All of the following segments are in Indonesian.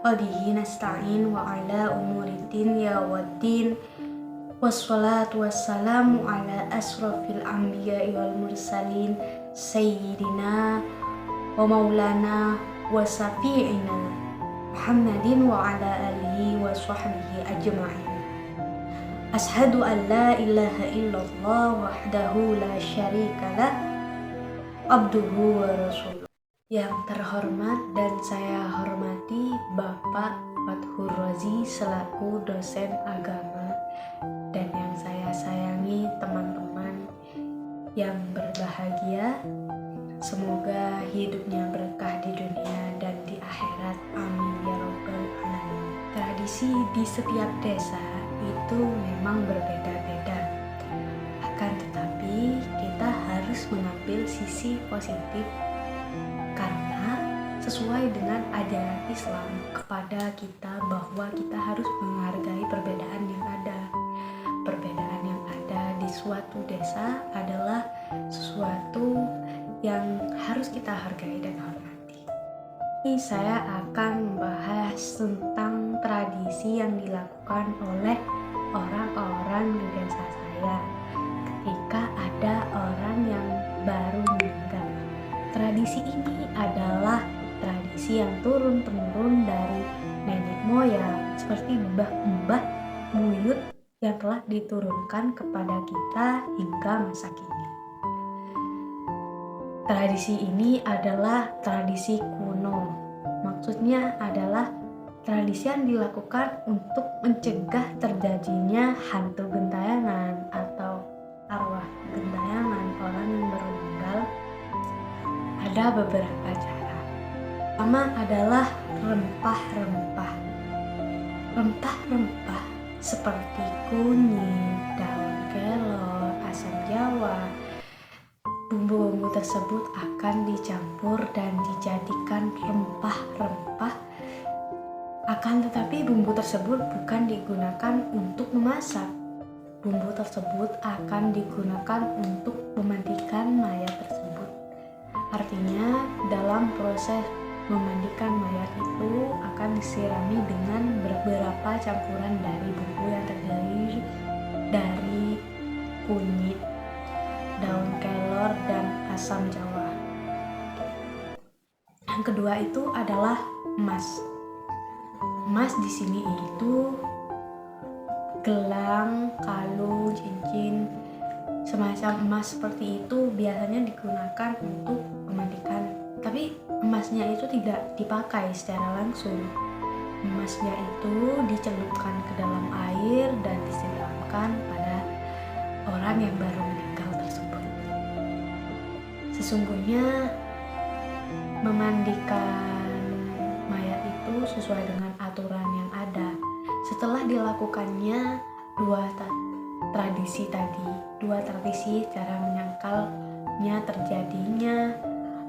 wa bihi nasta'in wa ala umurid dunya waddin. Wassalatu wassalamu ala asrafil anbiya'i wal mursalin sayyidina wa maulana wa safi'ina Muhammadin wa ala alihi wa sahbihi ajma'in. Ashhadu an la ilaha illallah wahdahu la syarikalah abduhu wa rasuluh. Yang terhormat dan saya hormati Bapak Fathur Razi selaku dosen agama, dan yang saya sayangi teman-teman yang berbahagia, semoga hidupnya berkah di dunia dan di akhirat, amin ya rabbal alamin. Tradisi di setiap desa itu memang berbeda-beda, akan tetapi kita harus mengambil sisi positif karena sesuai dengan ajaran Islam kepada kita bahwa kita harus menghargai perbedaan yang ada. Perbedaan yang ada di suatu desa adalah sesuatu yang harus kita hargai dan hormati. Ini saya akan membahas tentang tradisi yang dilakukan oleh orang-orang di desa saya ketika ada orang yang baru meninggal. Tradisi ini adalah tradisi yang turun-temurun dari nenek moyang, seperti mbah-mbah buyut yang telah diturunkan kepada kita hingga masa kini. Tradisi ini adalah tradisi kuno. Maksudnya adalah tradisi yang dilakukan untuk mencegah terjadinya hantu gentayangan atau arwah gentayangan orang yang baru meninggal. Ada beberapa cara. Pertama adalah rempah-rempah. Rempah-rempah seperti kunyit, daun kelor, asam jawa. Bumbu-bumbu tersebut akan dicampur dan dijadikan rempah-rempah. Akan tetapi bumbu tersebut bukan digunakan untuk memasak. Bumbu tersebut akan digunakan untuk memandikan mayat tersebut. Artinya, dalam proses memandikan mayat itu akan disirami dengan beberapa campuran dari bumbu yang terdiri dari kunyit, daun kelor, dan asam jawa. Yang kedua itu adalah emas. Emas di sini itu gelang, kalung, cincin, semacam emas seperti itu biasanya digunakan untuk memandikan. Tapi emasnya itu tidak dipakai secara langsung. Emasnya itu dicelupkan ke dalam air dan disiramkan pada orang yang baru meninggal tersebut. Sesungguhnya memandikan mayat itu sesuai dengan aturan yang ada. Setelah dilakukannya dua tradisi cara menyangkalnya terjadinya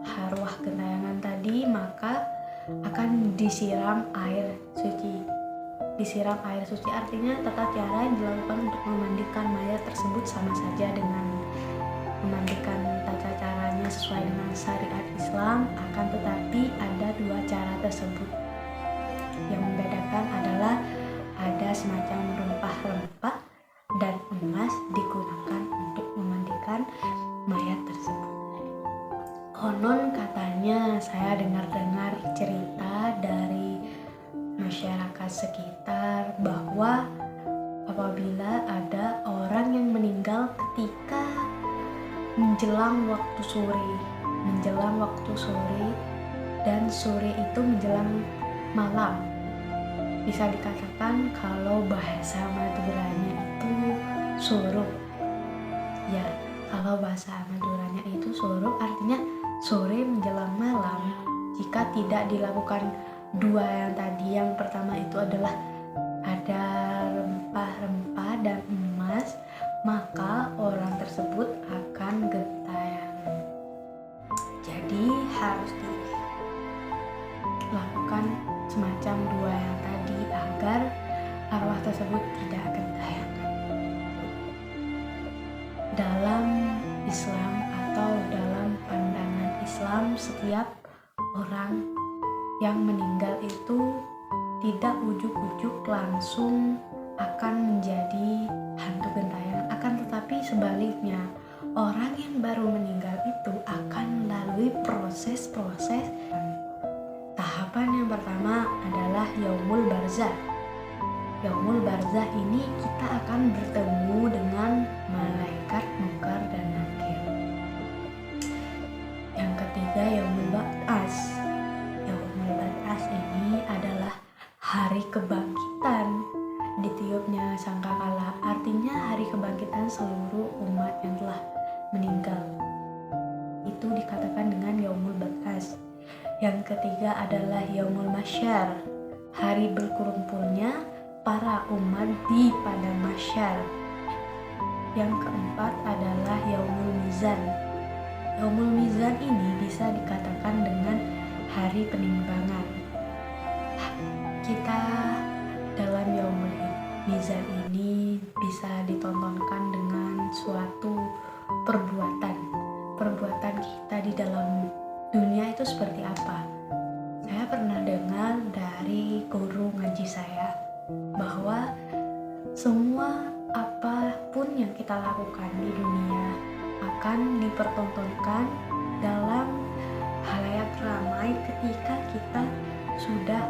arwah gentayangan tadi, maka akan disiram air suci. Disiram air suci artinya tata cara yang dilakukan untuk memandikan mayat tersebut sama saja dengan memandikan tata caranya sesuai dengan syariat Islam, akan tetapi ada dua cara tersebut. Yang membedakan adalah ada semacam rempah-rempah dan emas digunakan untuk memandikan mayat tersebut. Konon katanya saya dengar-dengar cerita dari masyarakat sekitar bahwa apabila ada orang yang meninggal ketika menjelang waktu sore dan sore itu menjelang malam, bisa dikatakan kalau bahasa Maduranya itu surup. Ya, kalau bahasa Maduranya itu surup artinya sore menjelang malam. Jika tidak dilakukan dua yang tadi, yang pertama itu adalah ada rempah-rempah dan emas, maka orang tersebut akan gentayangan. Jadi harus dilakukan semacam dua yang tadi agar arwah tersebut tidak gentayangan. Dalam Islam atau dalam pandangan Islam, setiap orang yang meninggal itu tidak ujuk-ujuk langsung akan menjadi hantu gentayangan, akan tetapi sebaliknya, orang yang baru meninggal itu akan melalui proses-proses. Tahapan yang pertama adalah yaumul barzah. Yaumul barzah ini kita akan bertemu dengan malaikat munkar dan nakir. Yang ketiga yaumul ba'ats. Yaumul ba'ats ini adalah hari kebangkitan. Ditiupnya sangkakala, artinya hari kebangkitan seluruh umat yang telah meninggal. Itu dikatakan dengan yaumul ba'ats. Yang ketiga adalah yaumul mahsyar, hari berkumpulnya para umat di padang mahsyar. Yang keempat adalah yaumul mizan. Yaumul mizan ini bisa dikatakan dengan hari penimbangan. Kita dalam yaumul mizan ini bisa ditontonkan dengan suatu perbuatan kita di dalam dunia itu seperti apa. Saya pernah dengar dari guru ngaji saya bahwa semua apapun yang kita lakukan di dunia akan dipertontonkan dalam halayak ramai ketika kita sudah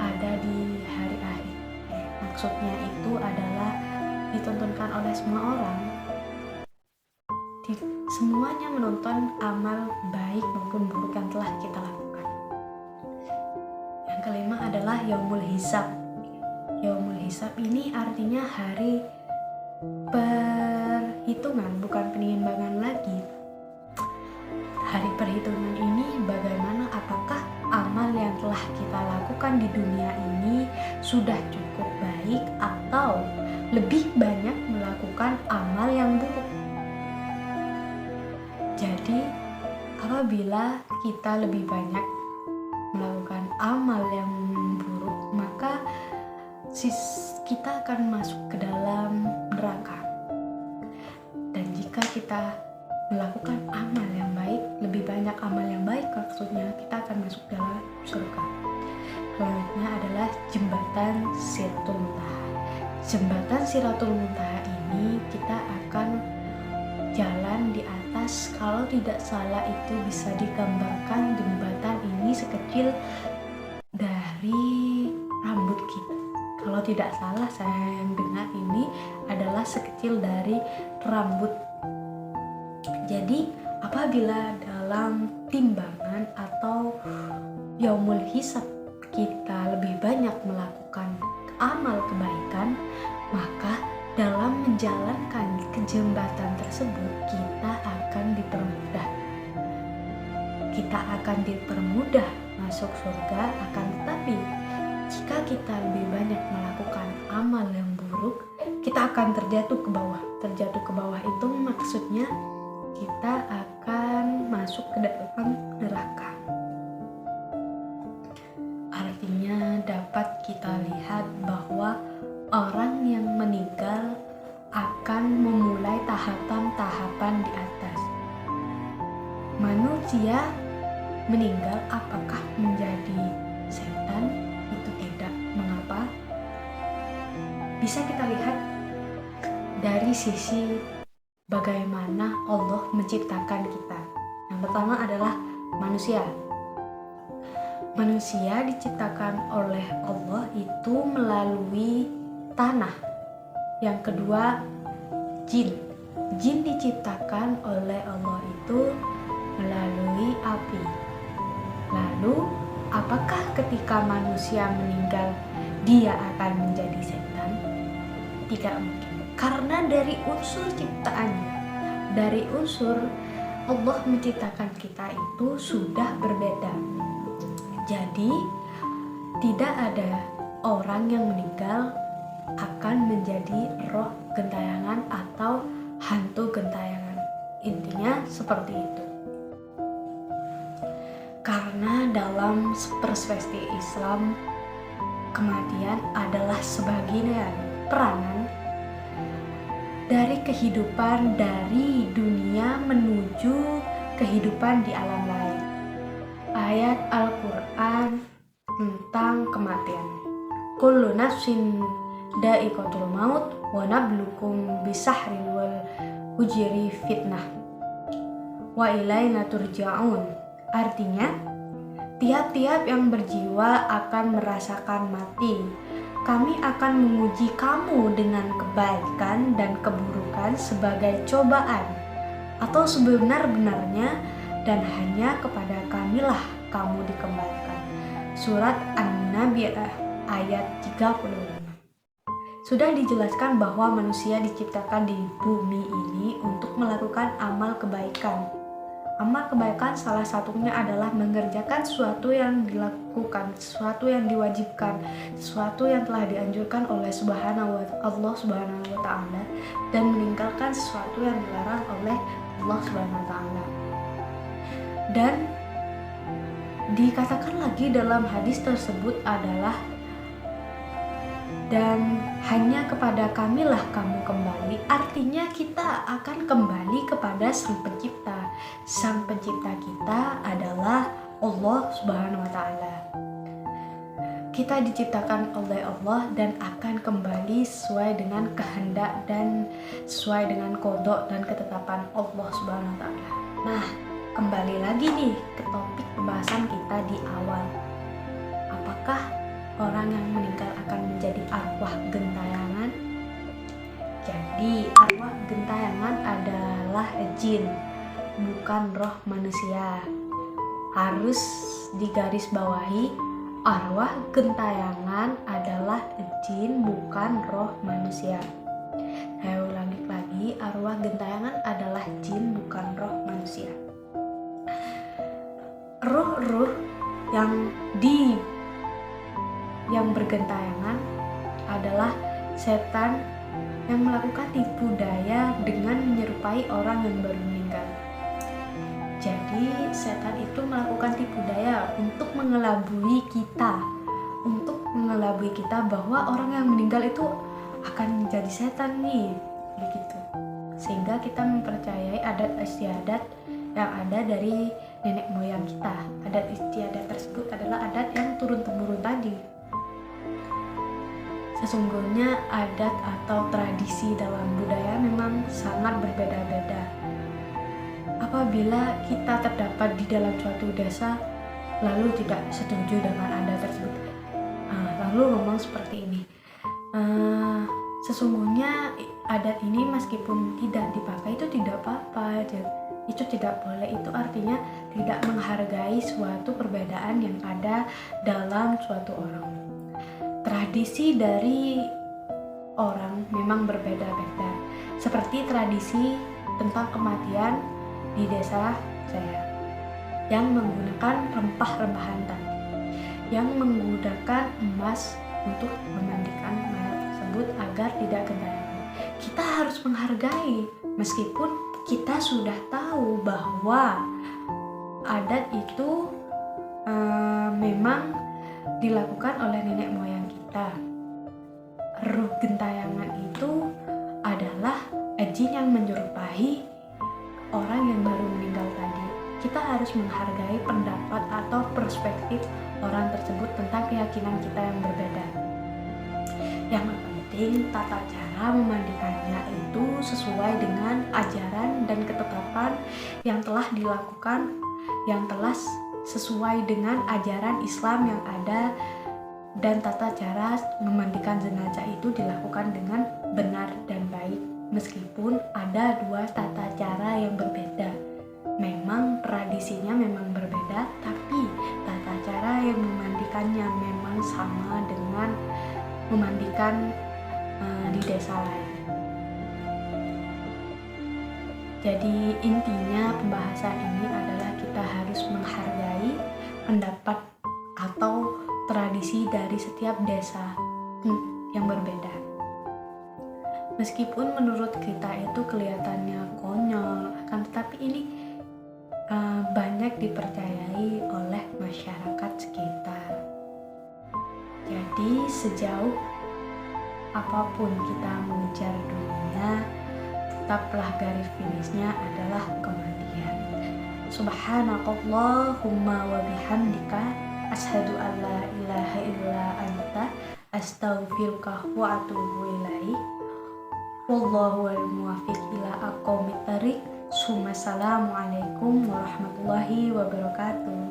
ada di hari akhir. Maksudnya itu adalah ditontonkan oleh semua orang. Semuanya menonton amal baik maupun buruk yang telah kita lakukan. Yang kelima adalah yaumul hisab. Yaumul hisab ini artinya hari perhitungan, bukan penimbangan lagi. Hari perhitungan ini bagaimana, apakah amal yang telah kita lakukan di dunia ini sudah cukup baik atau lebih banyak melakukan amal yang buruk. Jadi apabila kita lebih banyak melakukan amal yang buruk, maka kita akan masuk ke dalam neraka. Dan jika kita melakukan amal yang baik, lebih banyak amal yang baik maksudnya, kita akan masuk dalam surga. Selanjutnya adalah jembatan Siratul Muntaha. Jembatan Siratul Muntaha ini kita akan jalan di atas. Kalau tidak salah itu bisa digambarkan jembatan ini sekecil dari rambut kita. Kalau tidak salah, saya yang dengar ini adalah sekecil dari rambut. Jadi apabila dalam timbangan atau yaumul hisab kita lebih banyak melakukan amal kebaikan, maka dalam menjalankan kejembatan tersebut kita akan dipermudah. Kita akan dipermudah masuk surga, akan tetapi jika kita lebih banyak melakukan amal yang buruk, kita akan terjatuh ke bawah. Terjatuh ke bawah itu maksudnya kita akan masuk ke dalam neraka. Artinya dapat kita lihat bahwa orang yang meninggal akan memulai tahapan-tahapan di atas. Manusia meninggal apakah menjadi setan? Itu tidak. Mengapa? Bisa kita lihat dari sisi bagaimana Allah menciptakan kita. Yang pertama adalah manusia. Manusia diciptakan oleh Allah itu melalui tanah. Yang kedua, jin. Jin diciptakan oleh Allah itu melalui api. Lalu, apakah ketika manusia meninggal dia akan menjadi setan? Tidak mungkin. Karena dari unsur ciptaannya, dari unsur Allah menciptakan kita itu sudah berbeda. Jadi, tidak ada orang yang meninggal akan menjadi roh gentayangan atau hantu gentayangan. Intinya seperti itu. Karena dalam perspektif Islam, kematian adalah sebagian peranan dari kehidupan dari dunia menuju kehidupan di alam lain. Ayat Al-Quran tentang kematian. Kullu nafsin da'iqatul maut wa nablukum bisahri wal hujri fitnah wa ilaina turja'un. Artinya, tiap-tiap yang berjiwa akan merasakan mati. Kami akan menguji kamu dengan kebaikan dan keburukan sebagai cobaan atau sebenar-benarnya, dan hanya kepada kamilah kamu dikembalikan. Surat An-Nabi'ah ayat 35. Sudah dijelaskan bahwa manusia diciptakan di bumi ini untuk melakukan amal kebaikan. Amal kebaikan salah satunya adalah mengerjakan sesuatu yang dilakukan, sesuatu yang diwajibkan, sesuatu yang telah dianjurkan oleh Allah Subhanahu wa Ta'ala, dan meninggalkan sesuatu yang dilarang oleh Allah Subhanahu wa Ta'ala. Dan dikatakan lagi dalam hadis tersebut adalah, dan hanya kepada kamilah kamu kembali. Artinya kita akan kembali kepada Sang Pencipta. Sang Pencipta kita adalah Allah Subhanahu wa Ta'ala. Kita diciptakan oleh Allah dan akan kembali sesuai dengan kehendak dan sesuai dengan qada dan ketetapan Allah Subhanahu wa Ta'ala. Nah, kembali lagi nih ke topik pembahasan kita di awal. Apakah orang yang meninggal akan menjadi arwah gentayangan? Jadi arwah gentayangan adalah jin, bukan roh manusia. Harus digarisbawahi, arwah gentayangan adalah jin, bukan roh manusia. Saya ulangi lagi, arwah gentayangan adalah jin, bukan roh manusia. Roh-roh yang bergentayangan adalah setan yang melakukan tipu daya dengan menyerupai orang yang baru meninggal. Jadi setan itu melakukan tipu daya untuk mengelabui kita bahwa orang yang meninggal itu akan menjadi setan nih, begitu. Sehingga kita mempercayai adat istiadat yang ada dari nenek moyang kita. Adat istiadat tersebut adalah adat yang turun-temurun tadi. Sesungguhnya adat atau tradisi dalam budaya memang sangat berbeda-beda. Apabila kita terdapat di dalam suatu desa lalu tidak setuju dengan adat tersebut, lalu ngomong seperti ini, sesungguhnya adat ini meskipun tidak dipakai itu tidak apa-apa, itu tidak boleh. Itu artinya tidak menghargai suatu perbedaan yang ada dalam suatu orang. Tradisi dari orang memang berbeda-beda. Seperti tradisi tentang kematian di desa saya yang menggunakan rempah-rempahan tadi, yang menggunakan emas untuk memandikan mayat tersebut agar tidak gentayangan. Kita harus menghargai meskipun kita sudah tahu bahwa adat itu memang dilakukan oleh nenek moyang kita. Ruh gentayangan itu adalah jin yang menyerupai orang yang baru meninggal tadi. Kita harus menghargai pendapat atau perspektif orang tersebut tentang keyakinan kita yang berbeda. Yang penting tata cara memandikannya itu sesuai dengan ajaran dan ketetapan yang telah dilakukan, yang telah sesuai dengan ajaran Islam yang ada, dan tata cara memandikan jenazah itu dilakukan dengan benar dan baik meskipun ada dua tata cara yang berbeda. Memang tradisinya memang berbeda, tapi tata cara yang memandikannya memang sama dengan memandikan di desa lain. Jadi intinya pembahasan ini adalah kita harus menghargai pendapat atau tradisi dari setiap desa yang berbeda. Meskipun menurut kita itu kelihatannya konyol, akan tetapi ini banyak dipercayai oleh masyarakat sekitar. Jadi sejauh apapun kita mengejar dunia, tetaplah garis finishnya adalah kematian. Subhanakallahumma wa bihamdika Asyhadu an la ilaha illa anta astaghfiruka wa atubu ilaik. Wallahu wal muwaffiq ila aqwamit thariq. Assalamualaikum warahmatullahi wabarakatuh.